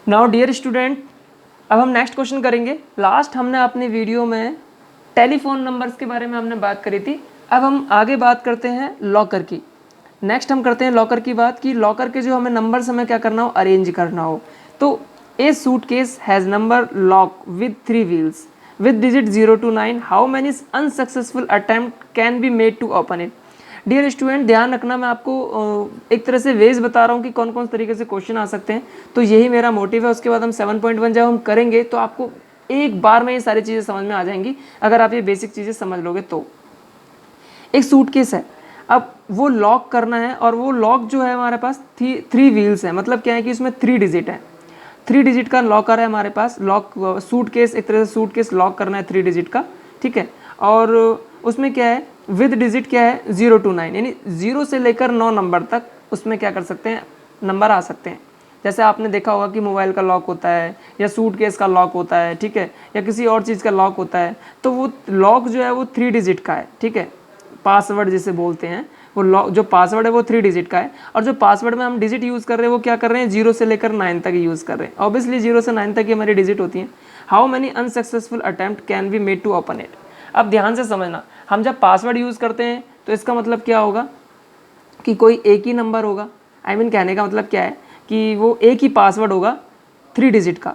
Now dear student, अब हम next question करेंगे। लास्ट हमने अपनी वीडियो में टेलीफोन नंबर्स के बारे में हमने बात करी थी। अब हम आगे बात करते हैं लॉकर की। नेक्स्ट हम करते हैं लॉकर की बात, कि लॉकर के जो हमें नंबर्स हमें क्या करना हो, अरेंज करना हो। तो a suitcase has number lock with 3 wheels with digit 0 to 9, how many unsuccessful attempt can be made to open it? Dear student, ध्यान रखना, मैं आपको एक तरह से वेज बता रहा हूँ कि कौन कौन तरीके से क्वेश्चन आ सकते हैं। तो यही मेरा मोटिव है। उसके बाद हम 7.1 जब हम करेंगे तो आपको एक बार में ये सारी चीज़ें समझ में आ जाएंगी, अगर आप ये बेसिक चीज़ें समझ लोगे तो। एक सूटकेस है, अब वो लॉक करना है, और वो लॉक जो है हमारे पास 3 व्हील्स है। मतलब क्या है कि उसमें 3 डिजिट है, 3 डिजिट का लॉकर है हमारे पास। लॉक सूटकेस, एक तरह से सूटकेस लॉक करना है 3 डिजिट का, ठीक है। और उसमें क्या है, विद डिजिट क्या है 0 to 9, यानी 0 से लेकर 9 नंबर तक उसमें क्या कर सकते हैं, नंबर आ सकते हैं। जैसे आपने देखा होगा कि मोबाइल का लॉक होता है, या सूटकेस का लॉक होता है, ठीक है, या किसी और चीज़ का लॉक होता है। तो वो लॉक जो है वो 3 डिजिट का है, ठीक है। पासवर्ड जिसे बोलते हैं, वो लॉक जो पासवर्ड है वो 3 डिजिट का है। और जो पासवर्ड में हम डिजिट यूज़ कर रहे हैं वो क्या कर रहे हैं, 0 से लेकर 9 तक यूज़ कर रहे हैं। ऑब्वियसली 0 से 9 तक ही हमारी डिजिट होती हैं। How many unsuccessful attempt can be made to open it? अब ध्यान से समझना, हम जब पासवर्ड यूज़ करते हैं तो इसका मतलब क्या होगा कि कोई एक ही नंबर होगा। कहने का मतलब क्या है कि वो एक ही पासवर्ड होगा 3 डिजिट का,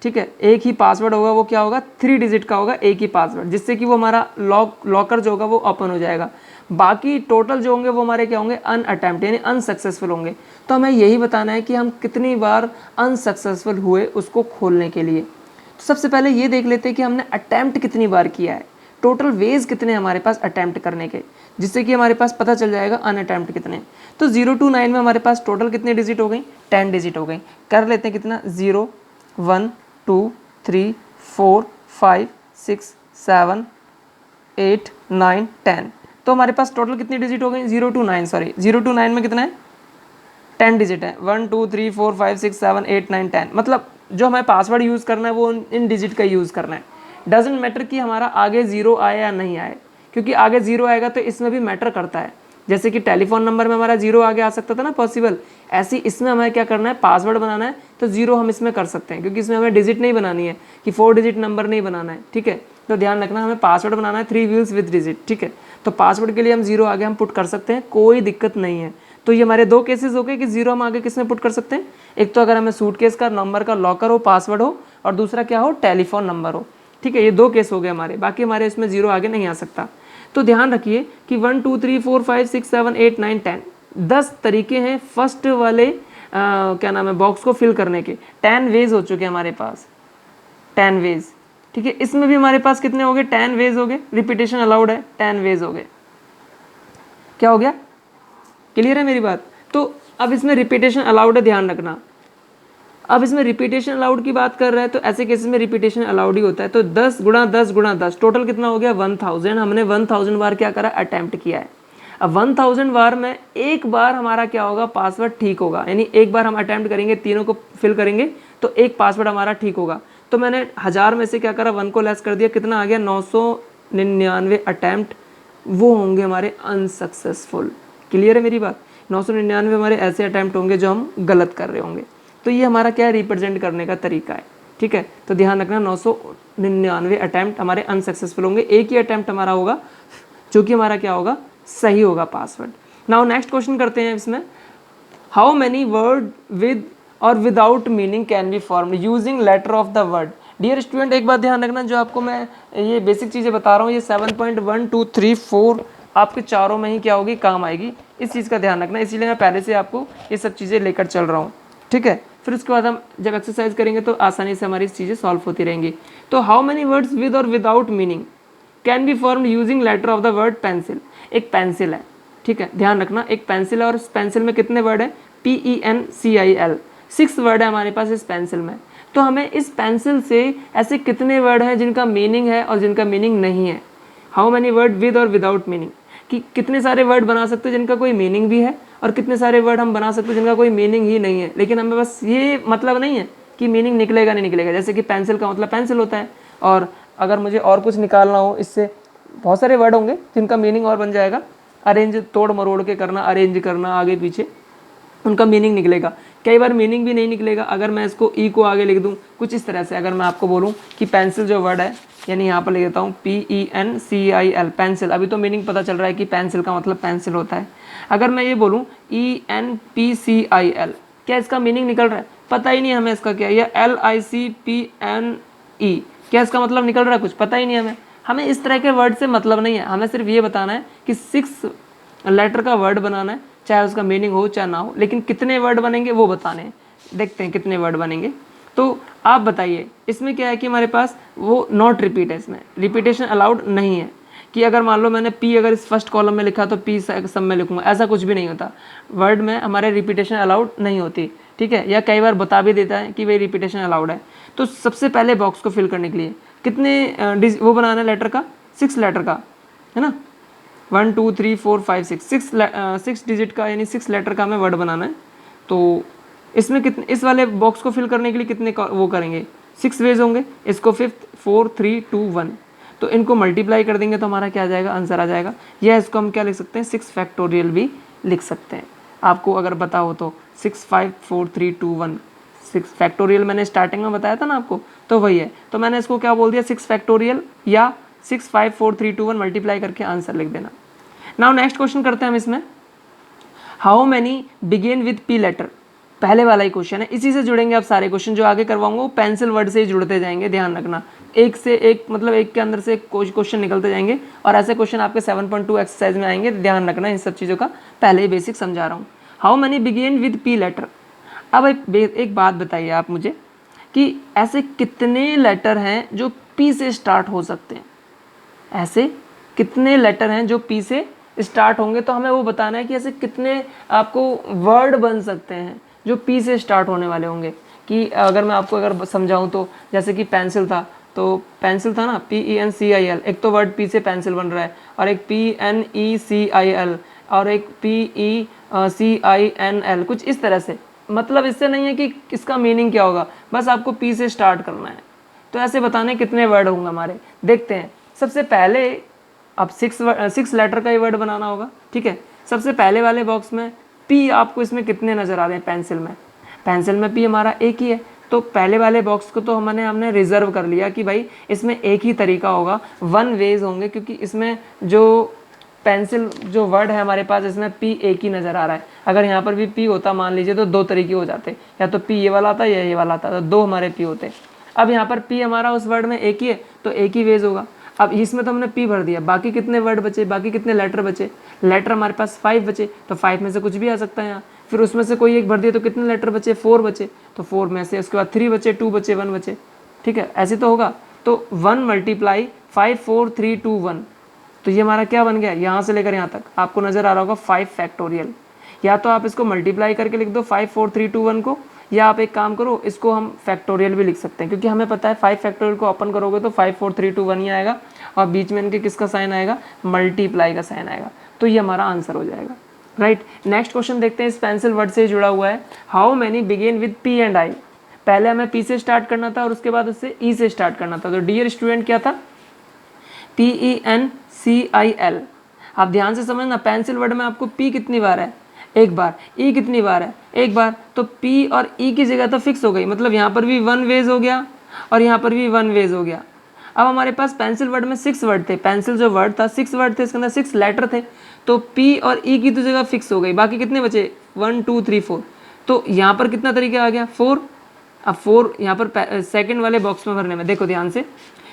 ठीक है। एक ही पासवर्ड होगा, वो क्या होगा 3 डिजिट का होगा, एक ही पासवर्ड, जिससे कि वो हमारा लॉकर जो होगा वो ओपन हो जाएगा। बाकी टोटल जो होंगे वो हमारे क्या होंगे, अनअटेम्प्ट, यानी अनसक्सेसफुल होंगे। तो हमें यही बताना है कि हम कितनी बार अनसक्सेसफुल हुए उसको खोलने के लिए। तो सबसे पहले ये देख लेते हैं कि हमने अटैम्प्ट कितनी बार किया है, टोटल वेज कितने हमारे पास अटैम्प्ट करने के, जिससे कि हमारे पास पता चल जाएगा अनअटेम्प्ट कितने। तो 0 to 9 में हमारे पास टोटल कितनी डिजिट हो गई, 10 डिजिट हो गई। कर लेते हैं कितना, 0 1 2 3 4 5 6 7 8 9 10। तो हमारे पास टोटल कितनी डिजिट हो गई, 0 to 9, सॉरी 0 to 9 में कितना है, 10 डिजिट है। 1 2 3 4 5 6 7 8 9 10। मतलब जो हमें पासवर्ड यूज़ करना है वो इन डिजिट का यूज़ करना है। डजेंट मैटर कि हमारा आगे 0 आए या नहीं आए, क्योंकि आगे 0 आएगा तो इसमें भी मैटर करता है। जैसे कि टेलीफोन नंबर में हमारा 0 आगे आ सकता था ना, पॉसिबल। ऐसे ही इसमें हमें क्या करना है, पासवर्ड बनाना है, तो 0 हम इसमें कर सकते हैं, क्योंकि इसमें हमें डिजिट नहीं बनानी है, कि 4 डिजिट नंबर नहीं बनाना है, ठीक है। तो ध्यान रखना, हमें पासवर्ड बनाना है 3 व्हील्स विद डिजिट, ठीक है। तो पासवर्ड के लिए हम 0 आगे हम पुट कर सकते हैं, कोई दिक्कत नहीं है। तो ये हमारे 2 केसेस हो गए कि 0 हम आगे किसमें पुट कर सकते हैं। एक तो अगर हमें सूटकेस का नंबर का लॉकर हो, पासवर्ड हो, और दूसरा क्या हो, टेलीफोन नंबर हो, ठीक है। ये 2 केस हो गए हमारे, बाकी हमारे इसमें 0 आगे नहीं आ सकता। तो ध्यान रखिए कि 1 2 3 4 5 6 7 8 9 10 10 तरीके हैं फर्स्ट वाले क्या नाम है, बॉक्स को फिल करने के। 10 वेज हो चुके हैं हमारे पास, 10 वेज, ठीक है। इसमें भी हमारे पास कितने हो गए, 10 वेज हो गए। रिपीटेशन अलाउड है, 10 वेज हो गए। क्या हो गया, क्लियर है मेरी बात? तो अब इसमें रिपीटेशन अलाउड है, ध्यान रखना। अब इसमें रिपीटेशन अलाउड की बात कर रहे हैं, तो ऐसे केसेस में रिपीटेशन अलाउड ही होता है। तो 10 गुणा 10 गुणा 10 टोटल कितना हो गया, 1000। हमने 1000 बार क्या करा, अटैम्प्ट किया है। अब 1000 बार में एक बार हमारा क्या होगा, पासवर्ड ठीक होगा, यानी एक बार हम अटैम्प्ट करेंगे, तीनों को फिल करेंगे तो एक पासवर्ड हमारा ठीक होगा। तो मैंने 1000 में से क्या करा, 1 को लेस कर दिया, कितना आ गया, 999 अटैम्प्ट वो होंगे हमारे अनसक्सेसफुल। क्लियर है मेरी बात? 999 हमारे ऐसे अटैम्प्ट होंगे जो हम गलत कर रहे होंगे। तो ये हमारा क्या है, रिप्रेजेंट करने का तरीका है, ठीक है। तो ध्यान रखना, 999 अटैम्प्ट हमारे अनसक्सेसफुल होंगे, एक ही अटैम्प्ट हमारा होगा जो कि हमारा क्या होगा, सही होगा पासवर्ड। नाउ नेक्स्ट क्वेश्चन करते हैं इसमें, हाउ मैनी वर्ड विद और without meaning can be formed using letter of the word? Dear student, एक बात ध्यान रखना, जो आपको मैं ये बेसिक चीज़ें बता रहा हूँ, ये 7.1 2 3 4 आपके चारों में ही क्या होगी, काम आएगी। इस चीज़ का ध्यान रखना, इसीलिए मैं पहले से आपको ये सब चीज़ें लेकर चल रहा हूँ, ठीक है। फिर उसके बाद हम जब एक्सरसाइज करेंगे तो आसानी से हमारी चीज़ें सॉल्व होती रहेंगी। तो हाउ मेनी वर्ड्स विद और without meaning can be formed using letter of the word pencil? एक पेंसिल है, ठीक है, ध्यान रखना, एक पेंसिल है, और इस पेंसिल में कितने वर्ड है, PENCIL, 6 वर्ड है हमारे पास इस पेंसिल में। तो हमें इस पेंसिल से ऐसे कितने वर्ड हैं जिनका मीनिंग है और जिनका मीनिंग नहीं है। हाउ मेनी वर्ड विद और विदाउट मीनिंग, कि कितने सारे वर्ड बना सकते हैं जिनका कोई मीनिंग भी है, और कितने सारे वर्ड हम बना सकते हैं जिनका कोई मीनिंग ही नहीं है। लेकिन हमें बस ये मतलब नहीं है कि मीनिंग निकलेगा नहीं निकलेगा। जैसे कि पेंसिल का मतलब पेंसिल होता है, और अगर मुझे और कुछ निकालना हो, इससे बहुत सारे वर्ड होंगे जिनका मीनिंग और बन जाएगा। अरेंज, तोड़ मरोड़ के करना, अरेंज करना, आगे पीछे, उनका मीनिंग निकलेगा। कई बार मीनिंग भी नहीं निकलेगा अगर मैं इसको ई को आगे लिख दूँ कुछ इस तरह से। अगर मैं आपको बोलूँ कि पेंसिल जो वर्ड है, यानी यहाँ पर लिख देता हूँ PENCIL, पेंसिल। अभी तो मीनिंग पता चल रहा है कि पेंसिल का मतलब पेंसिल होता है। अगर मैं ये बोलूँ ENPCIL, क्या इसका मीनिंग निकल रहा है? पता ही नहीं हमें इसका क्या। या LICPNE, क्या इसका मतलब निकल रहा है? कुछ पता ही नहीं हमें। हमें इस तरह के वर्ड से मतलब नहीं है, हमें सिर्फ ये बताना है कि 6 लेटर का वर्ड बनाना है, चाहे उसका मीनिंग हो चाहे ना हो, लेकिन कितने वर्ड बनेंगे वो बताने हैं। देखते हैं कितने वर्ड बनेंगे। तो आप बताइए इसमें क्या है कि हमारे पास वो नॉट रिपीट है, इसमें रिपीटेशन अलाउड नहीं है कि अगर मान लो मैंने P अगर इस फर्स्ट कॉलम में लिखा तो P सब में लिखूंगा, ऐसा कुछ भी नहीं होता। वर्ड में हमारे रिपीटेशन अलाउड नहीं होती, ठीक है। या कई बार बता भी देता है कि भाई रिपीटेशन अलाउड है। तो सबसे पहले बॉक्स को फिल करने के लिए कितने वो बनाना है लेटर का? 6 लेटर का, है ना। 1 2 3 4 5 6 डिजिट का, यानी 6 लेटर का हमें वर्ड बनाना है। तो इसमें कितने, इस वाले बॉक्स को फिल करने के लिए कितने वो करेंगे? 6 वेज होंगे। इसको 5 4 3 2 1, तो इनको मल्टीप्लाई कर देंगे तो हमारा क्या आ जाएगा? आंसर आ जाएगा। या इसको हम क्या लिख सकते हैं? 6 फैक्टोरियल भी लिख सकते हैं। आपको अगर पता हो तो 6 5 4 3 2 1, 6 फैक्टोरियल मैंने स्टार्टिंग में बताया था ना आपको, तो वही है। तो मैंने इसको क्या बोल दिया? 6 फैक्टोरियल या 6 5 4 3 2 1 मल्टीप्लाई करके आंसर लिख देना। नाउ नेक्स्ट क्वेश्चन करते हैं हम इसमें। How many begin with P letter, पहले वाला ही क्वेश्चन है, इसी से जुड़ेंगे आप सारे क्वेश्चन जो आगे करवाऊंगा वो पेंसिल वर्ड से ही जुड़ते जाएंगे, ध्यान रखना। एक से एक, मतलब एक के अंदर से क्वेश्चन निकलते जाएंगे और ऐसे क्वेश्चन आपके 7.2 एक्सरसाइज में आएंगे, ध्यान रखना। इन सब चीज़ों का पहले ही बेसिक समझा रहा हूँ। How many begin with P letter. अब एक बात बताइए आप मुझे कि ऐसे कितने लेटर हैं जो P से स्टार्ट हो सकते हैं? ऐसे कितने लेटर हैं जो P से स्टार्ट होंगे? तो हमें वो बताना है कि ऐसे कितने आपको वर्ड बन सकते हैं जो P से स्टार्ट होने वाले होंगे। कि अगर मैं आपको अगर समझाऊं तो जैसे कि पेंसिल था, तो पेंसिल था ना, PENCIL, एक तो वर्ड P से पेंसिल बन रहा है, और एक PNECIL, और एक PECINL, कुछ इस तरह से। मतलब इससे नहीं है कि इसका मीनिंग क्या होगा, बस आपको P से स्टार्ट करना है। तो ऐसे बताने कितने वर्ड होंगे हमारे, देखते हैं। सबसे पहले अब 6 लेटर का ही वर्ड बनाना होगा, ठीक है। सबसे पहले वाले बॉक्स में P आपको इसमें कितने नज़र आ रहे हैं? पेंसिल में P हमारा एक ही है। तो पहले वाले बॉक्स को तो हमने रिजर्व कर लिया कि भाई इसमें एक ही तरीका होगा, 1 वेज होंगे, क्योंकि इसमें जो पेंसिल जो वर्ड है हमारे पास, इसमें P एक ही नज़र आ रहा है। अगर यहाँ पर भी P होता मान लीजिए तो 2 तरीके हो जाते, या तो P ये वाला आता या ये वाला आता, तो 2 हमारे P होते। अब यहाँ पर P हमारा उस वर्ड में एक ही है तो एक ही वेज होगा। अब इसमें तो हमने P भर दिया, बाकी कितने वर्ड बचे, बाकी कितने लेटर बचे? लेटर हमारे पास 5 बचे, तो 5 में से कुछ भी आ सकता है यहाँ। फिर उसमें से कोई एक भर दिया तो कितने लेटर बचे? 4 बचे, तो 4 में से उसके बाद 3 बचे, 2 बचे, 1 बचे, ठीक है। ऐसे तो होगा। तो 1 मल्टीप्लाई 5 4 3 2 1, तो ये हमारा क्या बन गया? यहाँ से लेकर यहाँ तक आपको नज़र आ रहा होगा 5 फैक्टोरियल। या तो आप इसको मल्टीप्लाई करके लिख दो 5 4 3 2 1 को, या आप एक काम करो, इसको हम फैक्टोरियल भी लिख सकते हैं, क्योंकि हमें पता है 5 फैक्टोरियल को ओपन करोगे तो 5 4 3 2 1 ही आएगा, और बीच में इनके किसका साइन आएगा? मल्टीप्लाई का साइन आएगा। तो ये हमारा आंसर हो जाएगा, राइट। नेक्स्ट क्वेश्चन देखते हैं, इस पेंसिल वर्ड से जुड़ा हुआ है। How many begin with P and I। पहले हमें P से स्टार्ट करना था और उसके बाद उससे E से स्टार्ट करना था। तो डियर स्टूडेंट क्या था? PENCIL। आप ध्यान से समझना, पेंसिल वर्ड में आपको P कितनी बार है? एक बार। E कितनी बार है? एक बार। तो P और E की जगह तो फिक्स हो गई, मतलब यहाँ पर भी 1 वेज हो गया और यहाँ पर भी 1 वेज हो गया। अब हमारे पास पेंसिल वर्ड में 6 वर्ड थे, पेंसिल जो वर्ड था 6 वर्ड थे, इसके अंदर 6 लेटर थे। तो P और E की तो जगह फिक्स हो गई, बाकी कितने बचे? 1 2 3 4। तो यहाँ पर कितना तरीका आ गया? 4। अब 4 यहाँ पर सेकंड वाले बॉक्स में भरने में, देखो ध्यान से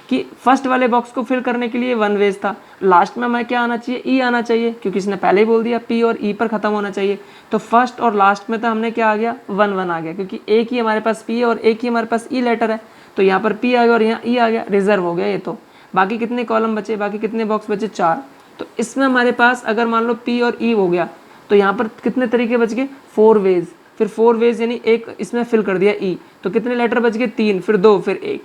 कि फर्स्ट वाले बॉक्स को फिल करने के लिए 1 वेज था, लास्ट में हमें क्या आना चाहिए? E आना चाहिए, क्योंकि इसने पहले ही बोल दिया P और E पर ख़त्म होना चाहिए। तो फर्स्ट और लास्ट में तो हमने क्या आ गया? 1 1 आ गया, क्योंकि एक ही हमारे पास P है और एक ही हमारे पास E लेटर है। तो यहाँ पर P आ गया और यहाँ E आ गया, रिजर्व हो गया ये। तो बाकी कितने कॉलम बचे, बाकी कितने बॉक्स बचे? 4। तो इसमें हमारे पास अगर मान लो P और E हो गया तो यहाँ पर कितने तरीके बच गए? 4 वेज। फिर 4 वेज यानी एक इसमें फिल कर दिया E, तो कितने लेटर बच गए? 3, फिर 2, फिर 1।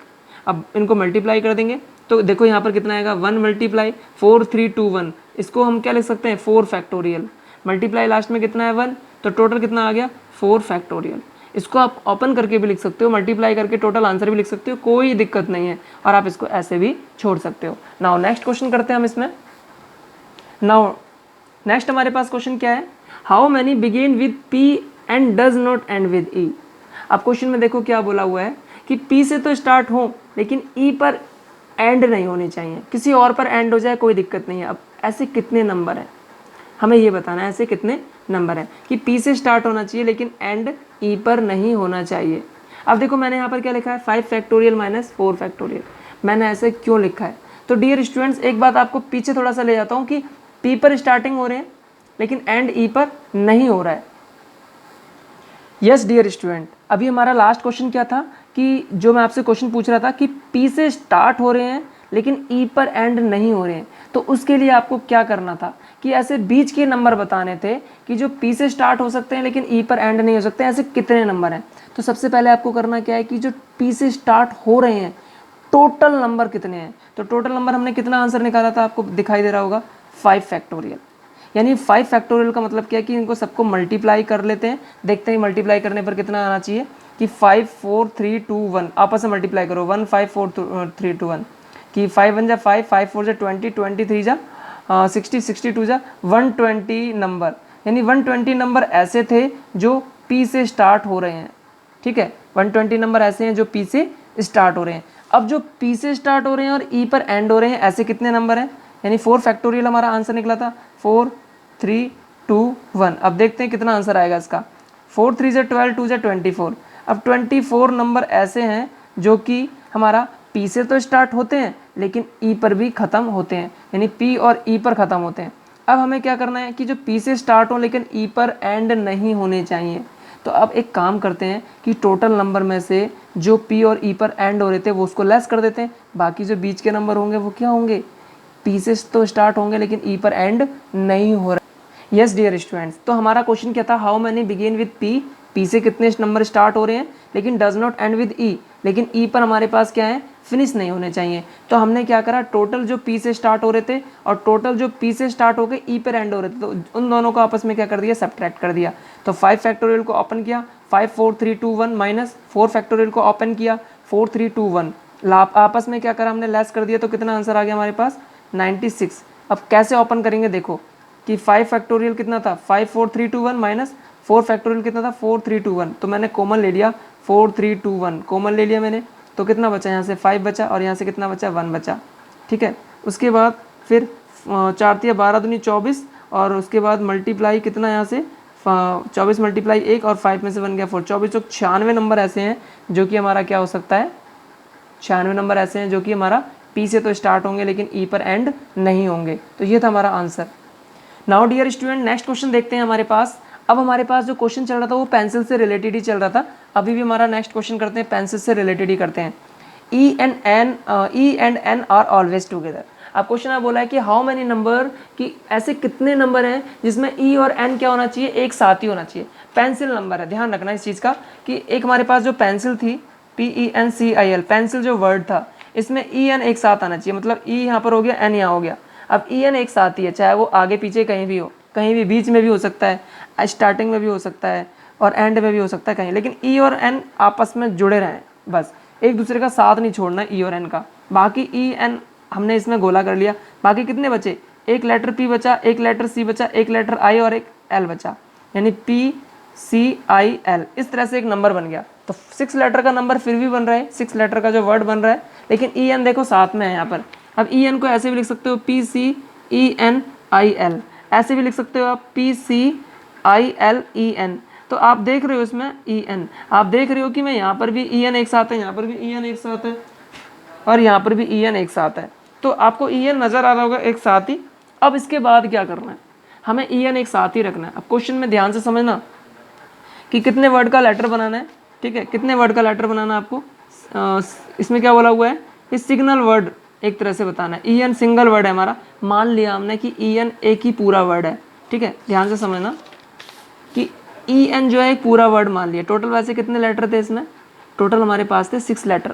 अब इनको मल्टीप्लाई कर देंगे तो देखो यहाँ पर कितना आएगा? 1 मल्टीप्लाई 4 3 2 1, इसको हम क्या लिख सकते हैं? 4 फैक्टोरियल। मल्टीप्लाई लास्ट में कितना है? 1, तो टोटल कितना आ गया? 4 फैक्टोरियल। इसको आप ओपन करके भी लिख सकते हो, मल्टीप्लाई करके टोटल आंसर भी लिख सकते हो, कोई दिक्कत नहीं है, और आप इसको ऐसे भी छोड़ सकते हो। नाउ नेक्स्ट क्वेश्चन करते हैं हम इसमें। नाउ नेक्स्ट हमारे पास क्वेश्चन क्या है? How many begin with P and does not end with E. अब क्वेश्चन में देखो क्या बोला हुआ है कि पी से तो स्टार्ट हो लेकिन ई पर एंड नहीं होने चाहिए, किसी और पर एंड हो जाए कोई दिक्कत नहीं है। अब ऐसे कितने नंबर हैं, हमें ये बताना है ऐसे कितने नंबर हैं कि पी से स्टार्ट होना चाहिए लेकिन एंड ई पर नहीं होना चाहिए। अब देखो मैंने यहाँ पर क्या लिखा है 5 फैक्टोरियल माइनस 4 फैक्टोरियल। मैंने ऐसे क्यों लिखा है? तो डियर स्टूडेंट्स एक बात आपको पीछे थोड़ा सा ले जाता हूँ कि पी पर स्टार्टिंग हो रहे हैं लेकिन एंड ई पर नहीं हो रहा है। यस डियर स्टूडेंट, अभी हमारा लास्ट क्वेश्चन क्या था कि जो मैं आपसे क्वेश्चन पूछ रहा था कि पी से स्टार्ट हो रहे हैं लेकिन ई पर एंड नहीं हो रहे हैं, तो उसके लिए आपको क्या करना था कि ऐसे बीच के नंबर बताने थे कि जो पी से स्टार्ट हो सकते हैं लेकिन ई पर एंड नहीं हो सकते, ऐसे कितने नंबर हैं। तो सबसे पहले आपको करना क्या है कि जो पी से स्टार्ट हो रहे हैं टोटल नंबर कितने हैं। तो टोटल नंबर हमने कितना आंसर निकाला था, आपको दिखाई दे रहा होगा 5 फैक्टोरियल। यानी 5 फैक्टोरियल का मतलब क्या है कि इनको सबको मल्टीप्लाई कर लेते हैं, देखते हैं मल्टीप्लाई करने पर कितना आना चाहिए कि 5 4 3 2 1 आपस में मल्टीप्लाई करो 1 5 4 3 2 1 कि 5 1 जा 5 5 4 जा 20 23 जा 60 62 जा 120 नंबर। यानी 120 नंबर ऐसे थे जो पी से स्टार्ट हो रहे हैं। ठीक है, 120 नंबर ऐसे हैं जो पी से स्टार्ट हो रहे हैं। अब जो पी से स्टार्ट हो रहे हैं और ई पर एंड हो रहे हैं ऐसे कितने नंबर हैं, यानी 4 फैक्टोरियल हमारा आंसर निकला था 4 3 2 1। अब देखते हैं कितना आंसर आएगा इसका। 4 3 जा 12 2 जा 24। अब 24 नंबर ऐसे हैं जो कि हमारा पी से तो स्टार्ट होते हैं लेकिन ई पर भी ख़त्म होते हैं, यानी पी और ई पर ख़त्म होते हैं। अब हमें क्या करना है कि जो पी से स्टार्ट हो लेकिन ई पर एंड नहीं होने चाहिए। तो अब एक काम करते हैं कि टोटल नंबर में से जो पी और ई पर एंड हो रहे थे वो उसको लेस कर देते हैं, बाकी जो बीच के नंबर होंगे वो क्या होंगे, पी से तो स्टार्ट होंगे लेकिन ई पर एंड नहीं हो रहा। यस डियर स्टूडेंट्स, तो हमारा क्वेश्चन क्या था, how many begin with P, P से कितने नंबर स्टार्ट हो रहे हैं लेकिन डज नॉट एंड विद ई, लेकिन ई पर हमारे पास क्या है, फिनिश नहीं होने चाहिए। तो हमने क्या करा, टोटल जो पी से स्टार्ट हो रहे थे और टोटल जो पी से स्टार्ट होकर ई पर एंड हो रहे थे, तो उन दोनों को आपस में क्या कर दिया, सब्ट्रैक्ट कर दिया। तो 5 फैक्टोरियल को ओपन किया 5 4 3 2 1 माइनस 4 फैक्टोरियल को ओपन किया 4 3 2 1, आपस में क्या करा हमने, लेस कर दिया। तो कितना आंसर आ गया हमारे पास 96। अब कैसे ओपन करेंगे, देखो कि 5 फैक्टोरियल कितना था 5 4 3 2 1 माइनस 4 फैक्टोरियल कितना था 4 3 2 1। तो मैंने कॉमन ले लिया 4 3 2 1 कॉमन ले लिया मैंने, तो कितना बचा, यहाँ से 5 बचा और यहाँ से कितना बचा 1 बचा। ठीक है, उसके बाद फिर 4 तिया 12 दूनी 24 और उसके बाद मल्टीप्लाई कितना यहाँ से 24 मल्टीप्लाई 1 और 5 में से 1 गया 4, 24 चौक 96 नंबर ऐसे हैं जो कि हमारा क्या हो सकता है, 96 नंबर ऐसे हैं जो कि हमारा पी से तो स्टार्ट होंगे लेकिन ई पर एंड नहीं होंगे। तो ये था हमारा answer. Now dear student next question देखते हैं हमारे पास। अब हमारे पास जो क्वेश्चन चल रहा था वो पेंसिल से रिलेटेड ही चल रहा था, अभी भी हमारा नेक्स्ट क्वेश्चन करते हैं पेंसिल से रिलेटेड ही करते हैं। E and N are always together. अब क्वेश्चन में बोला है कि हाउ मेनी नंबर, कि ऐसे कितने नंबर हैं जिसमें ई और एन क्या होना चाहिए, एक साथ ही होना चाहिए। पेंसिल नंबर है, ध्यान रखना इस चीज़ का कि एक हमारे पास जो पेंसिल थी PENCIL, पेंसिल जो वर्ड था इसमें ई एन एक साथ आना चाहिए, मतलब ई यहाँ पर हो गया एन यहाँ हो गया। अब ई एन एक साथ ही है, चाहे वो आगे पीछे कहीं भी हो, कहीं भी बीच में भी हो सकता है, स्टार्टिंग में भी हो सकता है और एंड में भी हो सकता है कहीं, लेकिन ई और एन आपस में जुड़े रहें, बस एक दूसरे का साथ नहीं छोड़ना ई और एन का। बाकी ई एन हमने इसमें गोला कर लिया, बाकी कितने बचे, एक लेटर पी बचा, एक लेटर सी बचा, एक लेटर आई और एक एल बचा, यानी PCIL। इस तरह से एक नंबर बन गया। तो 6 लेटर का नंबर फिर भी बन रहा है, 6 लेटर का जो वर्ड बन रहा है, लेकिन ई एन देखो साथ में है यहाँ पर। अब ई एन को ऐसे भी लिख सकते हो PCENIL, ऐसे भी लिख सकते हो आप PCILEN। तो आप देख रहे हो इसमें ई एन, आप देख रहे हो कि मैं यहाँ पर भी ई एन एक साथ है, यहाँ पर भी ई एन एक साथ है और यहाँ पर भी ई एन एक साथ है। तो आपको ई एन नज़र आ रहा होगा एक साथ ही। अब इसके बाद क्या करना है, हमें ई एन एक साथ ही रखना है। अब क्वेश्चन में ध्यान से समझना कि कितने वर्ड का लेटर बनाना है। ठीक है, कितने वर्ड का लेटर बनाना है आपको, इसमें क्या बोला हुआ है, इस सिग्नल वर्ड एक तरह से बताना है। ई एन सिंगल वर्ड है हमारा, मान लिया हमने कि ई एन एक ही पूरा वर्ड है। ठीक है, ध्यान से समझना कि ई एन जो है एक पूरा वर्ड मान लिया। टोटल वैसे कितने लेटर थे इसमें, टोटल हमारे पास थे 6 letter.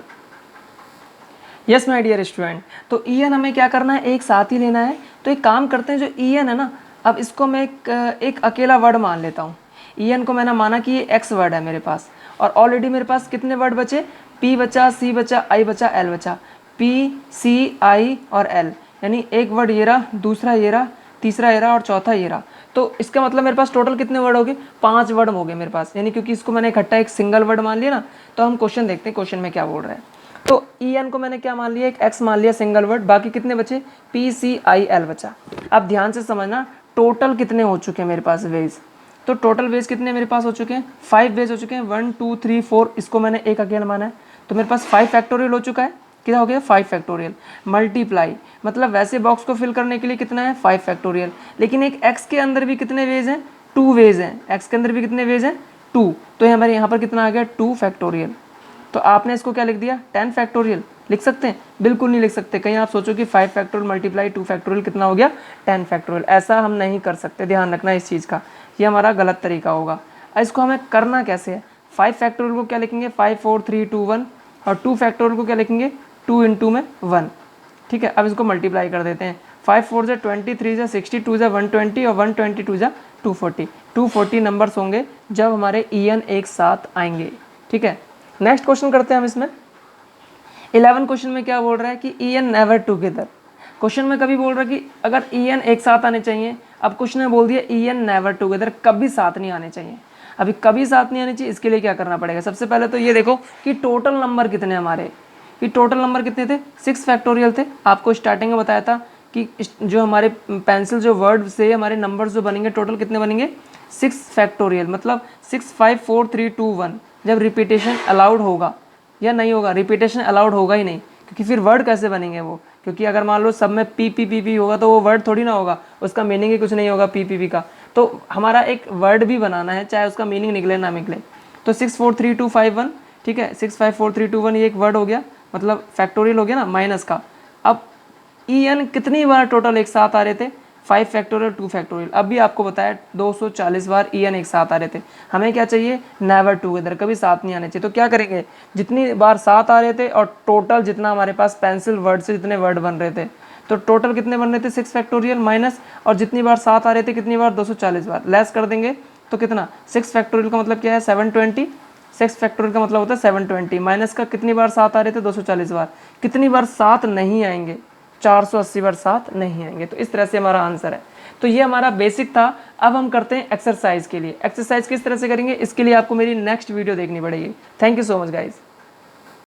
Yes my dear student, तो ई एन हमें क्या करना है, एक साथ ही लेना है। तो एक काम करते हैं, जो ई एन है ना, अब इसको मैं एक अकेला वर्ड मान लेता हूँ। ई एन को मैंने माना कि ये एक्स वर्ड है मेरे पास, और ऑलरेडी मेरे पास कितने वर्ड बचे, पी बचा, सी बचा, आई बचा, एल बचा, PCI और एल, यानी एक वर्ड ये रहा, दूसरा ये रहा, तीसरा ये रहा और चौथा ये रहा। तो इसका मतलब मेरे पास टोटल कितने वर्ड हो गए, 5 वर्ड हो गए मेरे पास, यानी क्योंकि इसको मैंने इकट्ठा एक सिंगल वर्ड मान लिया ना। तो हम क्वेश्चन देखते हैं, क्वेश्चन में क्या बोल रहा है। तो EN को मैंने क्या मान लिया, एक X मान लिया सिंगल वर्ड, बाकी कितने बचे, PCIL बचा। अब ध्यान से समझना टोटल कितने हो चुके हैं मेरे पास वेज। तो टोटल वेज कितने मेरे पास हो चुके हैं, 5 वेज हो चुके हैं, 1 2 3 4, इसको मैंने एक अकेला माना है। तो मेरे पास 5 फैक्टोरियल हो चुका है, कितना हो गया 5 फैक्टोरियल। मल्टीप्लाई मतलब वैसे बॉक्स को फिल करने के लिए कितना है 5 फैक्टोरियल, लेकिन एक X के अंदर भी कितने वेज हैं, 2 वेज हैं, X के अंदर भी कितने वेज हैं 2, तो हमारे यहाँ पर कितना आ गया 2 फैक्टोरियल। तो आपने इसको क्या लिख दिया 10 फैक्टोरियल, लिख सकते हैं, बिल्कुल नहीं लिख सकते। कहीं आप सोचो कि 5 फैक्टोरियल मल्टीप्लाई 2 फैक्टोरियल कितना हो गया 10 फैक्टोरियल, ऐसा हम नहीं कर सकते, ध्यान रखना इस चीज़ का, ये हमारा गलत तरीका होगा। इसको हमें करना कैसे है, 5 फैक्टोरियल को क्या लिखेंगे 5 4 3 2 1, और 2 फैक्टोरियल को क्या लिखेंगे 2 × में 1, ठीक है। अब इसको मल्टीप्लाई कर देते हैं, 5 4 × 20, 3 × 60, 2 × 120 और 122 × 240, 240 नंबर्स होंगे जब हमारे EN एक साथ आएंगे, ठीक है। नेक्स्ट क्वेश्चन करते हैं हम इसमें। 11 क्वेश्चन में क्या बोल रहा है कि EN नेवर टुगेदर। क्वेश्चन में कभी बोल रहा है कि अगर EN एक साथ आने चाहिए, अब क्वेश्चन में बोल दिया EN नेवर टुगेदर, कभी साथ नहीं आने चाहिए। अभी कभी साथ नहीं आने चाहिए, इसके लिए क्या करना पड़ेगा, सबसे पहले तो ये देखो कि टोटल नंबर कितने हमारे, कि टोटल नंबर कितने थे 6 फैक्टोरियल थे। आपको स्टार्टिंग में बताया था कि जो हमारे पेंसिल जो वर्ड से हमारे नंबर्स जो बनेंगे टोटल कितने बनेंगे 6 फैक्टोरियल, मतलब 6 5 4 3 2 1। जब रिपीटेशन अलाउड होगा या नहीं होगा, रिपीटेशन अलाउड होगा ही नहीं, क्योंकि फिर वर्ड कैसे बनेंगे वो, क्योंकि अगर मान लो सब में पी होगा तो वो वर्ड थोड़ी ना होगा, उसका मीनिंग ही कुछ नहीं होगा पी का। तो हमारा एक वर्ड भी बनाना है, चाहे उसका मीनिंग निकले ना निकले। तो 6 4 3 2 5 1, ठीक है, 6 5 4 3 2 1 ये एक वर्ड हो गया, मतलब फैक्टोरियल हो गया ना माइनस का। अब EN कितनी बार टोटल एक साथ आ रहे थे 5 फैक्टोरियल 2 फैक्टोरियल। अब भी आपको बताया 240 बार EN एक साथ आ रहे थे। हमें क्या चाहिए नेवर टुगेदर, कभी साथ नहीं आने चाहिए। तो क्या करेंगे, जितनी बार साथ आ रहे थे और टोटल जितना हमारे पास पेंसिल वर्ड से जितने वर्ड बन रहे थे, तो टोटल कितने बन रहे थे 6 फैक्टोरियल माइनस, और जितनी बार साथ आ रहे थे कितनी बार 240 बार, लेस कर देंगे तो कितना 6 फैक्टोरियल का मतलब क्या है 720, 6 फैक्टोरियल का मतलब होता है 720, माइनस का कितनी बार साथ आ रहे थे 240 बार, कितनी बार साथ नहीं आएंगे 480 बार साथ नहीं आएंगे। तो इस तरह से हमारा आंसर है। तो ये हमारा बेसिक था। अब हम करते हैं एक्सरसाइज के लिए। एक्सरसाइज किस तरह से करेंगे इसके लिए आपको मेरी नेक्स्ट वीडियो देखनी पड़ेगी। Thank you so much guys.